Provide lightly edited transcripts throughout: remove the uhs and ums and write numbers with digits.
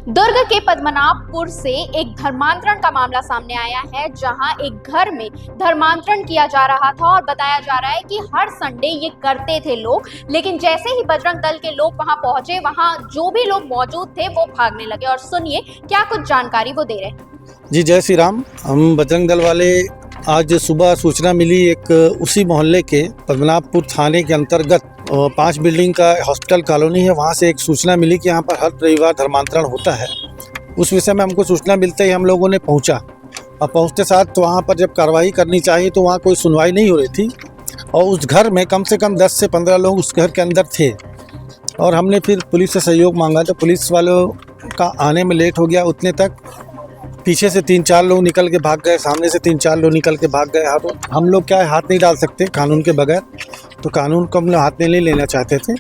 दुर्ग के पद्मनाभपुर से एक धर्मांतरण का मामला सामने आया है, जहां एक घर में धर्मांतरण किया जा रहा था और बताया जा रहा है कि हर संडे ये करते थे लोग। लेकिन जैसे ही बजरंग दल के लोग वहां पहुंचे, वहां जो भी लोग मौजूद थे वो भागने लगे। और सुनिए क्या कुछ जानकारी वो दे रहे हैं। जी जय श्री राम। हम बजरंग दल वाले आज सुबह सूचना मिली एक उसी मोहल्ले के पद्मनाभपुर थाने के अंतर्गत 5 बिल्डिंग का हॉस्पिटल कॉलोनी है, वहाँ से एक सूचना मिली कि यहाँ पर हर रविवार धर्मांतरण होता है। उस विषय में हमको सूचना मिलते ही हम लोगों ने पहुँचा और पहुँचते साथ तो वहाँ पर जब कार्रवाई करनी चाहिए तो वहाँ कोई सुनवाई नहीं हो रही थी और उस घर में कम से कम 10 से 15 लोग उस घर के अंदर थे। और हमने फिर पुलिस से सहयोग मांगा तो पुलिस वालों का आने में लेट हो गया। उतने तक पीछे से 3-4 लोग निकल के भाग गए, सामने से 3-4 लोग निकल के भाग गए। हम लोग क्या हाथ नहीं डाल सकते कानून के बगैर, तो कानून को हम लोग हाथ में नहीं लेना चाहते थे।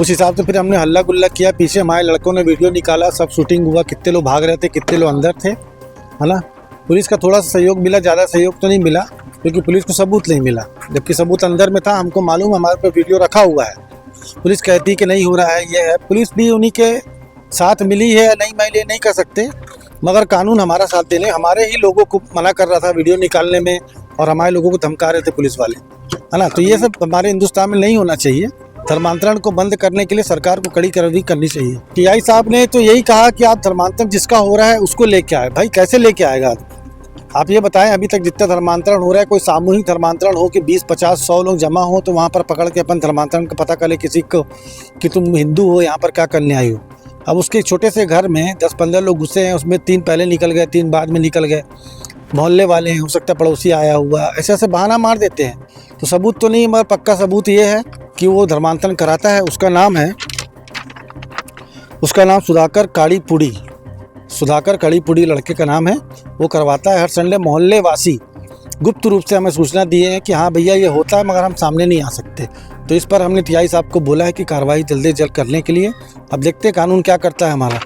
उस हिसाब से फिर हमने हल्ला गुल्ला किया। पीछे हमारे लड़कों ने वीडियो निकाला, सब शूटिंग हुआ, कितने लोग भाग रहे थे, कितने लोग अंदर थे, है ना। पुलिस का थोड़ा सा सहयोग मिला, ज़्यादा सहयोग तो नहीं मिला क्योंकि पुलिस को सबूत नहीं मिला, जबकि सबूत अंदर में था। हमको मालूम हमारे पे वीडियो रखा हुआ है। पुलिस कहती कि नहीं हो रहा है, ये है। पुलिस भी उन्हीं के साथ मिली है या नहीं, मैं ये नहीं कर सकते, मगर कानून हमारा साथ देने, हमारे ही लोगों को मना कर रहा था वीडियो निकालने में और हमारे लोगों को धमका रहे थे पुलिस वाले, है ना। तो ये सब हमारे हिंदुस्तान में नहीं होना चाहिए। धर्मांतरण को बंद करने के लिए सरकार को कड़ी कार्रवाई करनी चाहिए। टीआई साहब ने तो यही कहा कि आप धर्मांतरण जिसका हो रहा है उसको लेके आए। भाई कैसे लेके आएगा आप ये बताएं। अभी तक जितना धर्मांतरण हो रहा है, कोई सामूहिक धर्मांतरण हो कि 20, 50, 100 लोग जमा हो तो वहाँ पर पकड़ के अपन धर्मांतरण का पता कर ले किसी को कि तुम हिंदू हो, यहाँ पर क्या करने आई हो। अब उसके छोटे से घर में 10-15 लोग घुसे हैं, उसमें 3 पहले निकल गए, 3 बाद में निकल गए। मोहल्ले वाले हैं, हो सकता है पड़ोसी आया हुआ, ऐसे ऐसे बहाना मार देते हैं। तो सबूत तो नहीं, मगर पक्का सबूत ये है कि वो धर्मांतरण कराता है। उसका नाम सुधाकर काड़ीपुड़ी, सुधाकर काड़ीपुड़ी लड़के का नाम है। वो करवाता है हर संडे। मोहल्ले वासी गुप्त रूप से हमें सूचना दिए हैं कि हाँ भैया ये होता है, मगर हम सामने नहीं आ सकते। तो इस पर हमने टीआई साहब को बोला है कि कार्रवाई जल्दी जल्द करने के लिए। अब देखते हैं कानून क्या करता है हमारा।